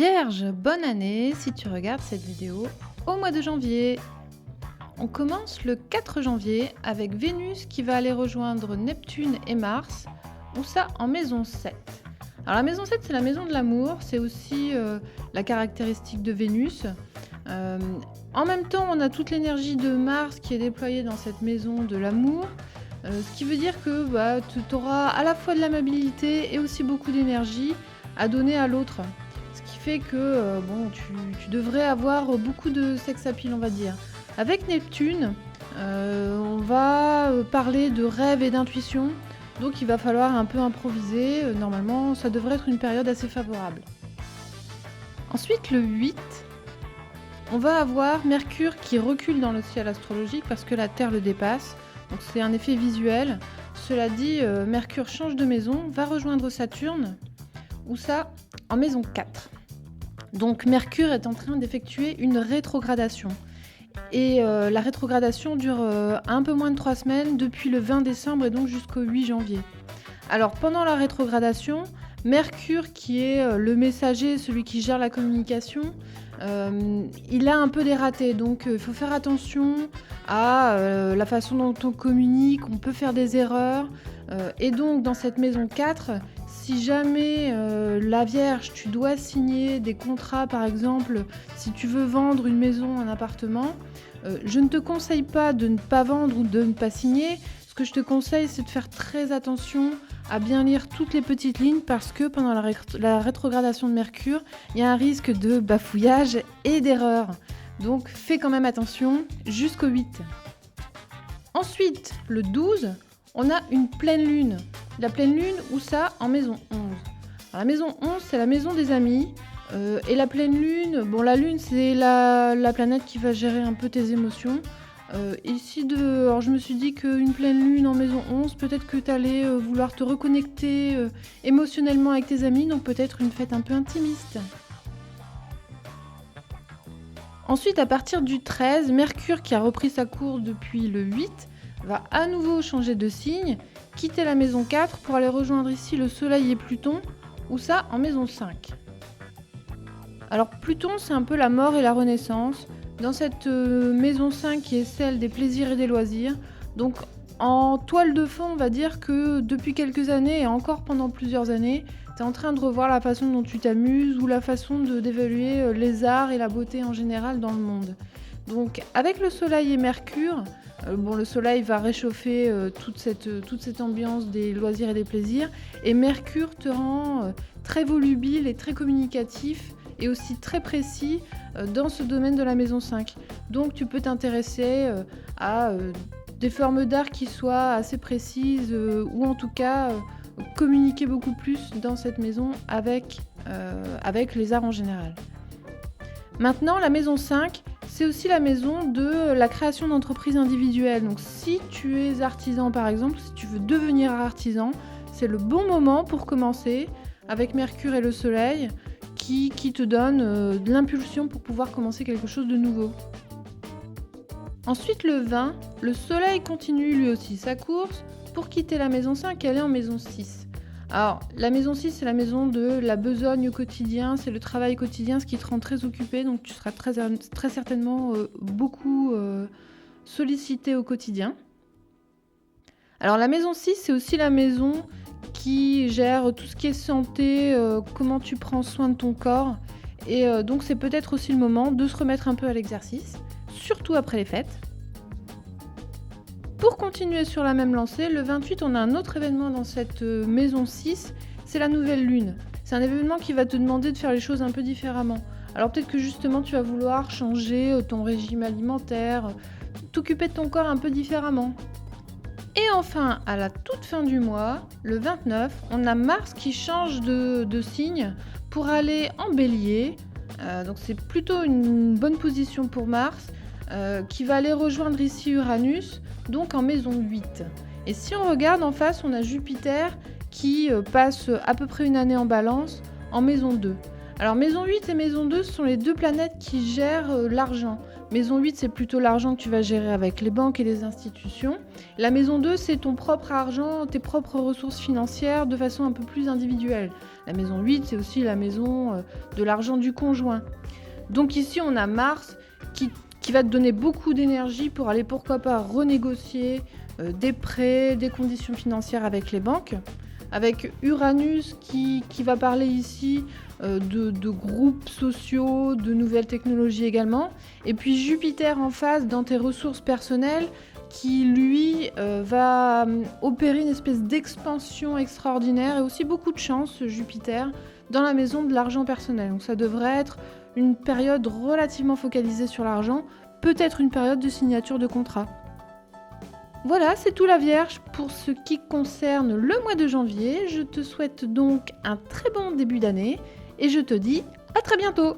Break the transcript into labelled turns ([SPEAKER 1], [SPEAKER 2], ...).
[SPEAKER 1] Vierge, bonne année si tu regardes cette vidéo au mois de janvier. On commence le 4 janvier avec Vénus qui va aller rejoindre Neptune et Mars, ou ça en maison 7. Alors la maison 7 c'est la maison de l'amour, c'est aussi la caractéristique de Vénus. En même temps on a toute l'énergie de Mars qui est déployée dans cette maison de l'amour, ce qui veut dire que tu auras à la fois de l'amabilité et aussi beaucoup d'énergie à donner à l'autre. Ce qui fait que tu devrais avoir beaucoup de sex appeal, on va dire. Avec Neptune, on va parler de rêve et d'intuition, donc il va falloir un peu improviser. Normalement, ça devrait être une période assez favorable. Ensuite, le 8, on va avoir Mercure qui recule dans le ciel astrologique parce que la Terre le dépasse. Donc c'est un effet visuel. Cela dit, Mercure change de maison, va rejoindre Saturne, ou ça en maison 4. Donc Mercure est en train d'effectuer une rétrogradation. Et la rétrogradation dure un peu moins de 3 semaines, depuis le 20 décembre et donc jusqu'au 8 janvier. Alors pendant la rétrogradation, Mercure qui est le messager, celui qui gère la communication, il a un peu des ratés. Donc il faut faire attention à la façon dont on communique, on peut faire des erreurs. Et donc dans cette maison 4, si jamais la Vierge, tu dois signer des contrats, par exemple, si tu veux vendre une maison, un appartement, je ne te conseille pas de ne pas vendre ou de ne pas signer. Ce que je te conseille, c'est de faire très attention à bien lire toutes les petites lignes parce que pendant la rétrogradation de Mercure, il y a un risque de bafouillage et d'erreur. Donc fais quand même attention jusqu'au 8. Ensuite, le 12, on a une pleine lune. La pleine lune, où ça en maison 11. Alors, la maison 11, c'est la maison des amis. Et la pleine lune, la lune, c'est la planète qui va gérer un peu tes émotions. Alors, je me suis dit qu'une pleine lune en maison 11, peut-être que tu allais vouloir te reconnecter émotionnellement avec tes amis, donc peut-être une fête un peu intimiste. Ensuite, à partir du 13, Mercure, qui a repris sa course depuis le 8, va à nouveau changer de signe, quitter la maison 4 pour aller rejoindre ici le Soleil et Pluton, ou ça en maison 5. Alors Pluton, c'est un peu la mort et la renaissance, dans cette maison 5 qui est celle des plaisirs et des loisirs. Donc en toile de fond, on va dire que depuis quelques années et encore pendant plusieurs années, tu es en train de revoir la façon dont tu t'amuses ou la façon d'évaluer les arts et la beauté en général dans le monde. Donc avec le Soleil et Mercure, le Soleil va réchauffer toute cette ambiance des loisirs et des plaisirs, et Mercure te rend très volubile et très communicatif et aussi très précis dans ce domaine de la maison 5. Donc tu peux t'intéresser à des formes d'art qui soient assez précises ou en tout cas communiquer beaucoup plus dans cette maison avec les arts en général. Maintenant, la maison 5, c'est aussi la maison de la création d'entreprises individuelles. Donc si tu es artisan par exemple, si tu veux devenir artisan, c'est le bon moment pour commencer avec Mercure et le Soleil qui te donnent de l'impulsion pour pouvoir commencer quelque chose de nouveau. Ensuite le 20, le Soleil continue lui aussi sa course pour quitter la maison 5 et aller en maison 6. Alors, la maison 6, c'est la maison de la besogne au quotidien, c'est le travail quotidien, ce qui te rend très occupé, donc tu seras très certainement beaucoup sollicité au quotidien. Alors, la maison 6, c'est aussi la maison qui gère tout ce qui est santé, comment tu prends soin de ton corps, et donc c'est peut-être aussi le moment de se remettre un peu à l'exercice, surtout après les fêtes. Pour continuer sur la même lancée, le 28, on a un autre événement dans cette maison 6, c'est la nouvelle lune. C'est un événement qui va te demander de faire les choses un peu différemment. Alors peut-être que justement tu vas vouloir changer ton régime alimentaire, t'occuper de ton corps un peu différemment. Et enfin, à la toute fin du mois, le 29, on a Mars qui change de signe pour aller en Bélier. Donc c'est plutôt une bonne position pour Mars, qui va aller rejoindre ici Uranus, donc en maison 8. Et si on regarde en face, on a Jupiter qui passe à peu près une année en Balance en maison 2. Alors maison 8 et maison 2, ce sont les deux planètes qui gèrent l'argent. Maison 8, c'est plutôt l'argent que tu vas gérer avec les banques et les institutions. La maison 2, c'est ton propre argent, tes propres ressources financières de façon un peu plus individuelle. La maison 8, c'est aussi la maison de l'argent du conjoint. Donc ici, on a Mars qui va te donner beaucoup d'énergie pour aller, pourquoi pas, renégocier des prêts, des conditions financières avec les banques. Avec Uranus qui va parler ici de groupes sociaux, de nouvelles technologies également. Et puis Jupiter en face dans tes ressources personnelles qui, lui, va opérer une espèce d'expansion extraordinaire et aussi beaucoup de chance, Jupiter, dans la maison de l'argent personnel. Donc ça devrait être une période relativement focalisée sur l'argent, peut-être une période de signature de contrat. Voilà, c'est tout la Vierge pour ce qui concerne le mois de janvier. Je te souhaite donc un très bon début d'année et je te dis à très bientôt.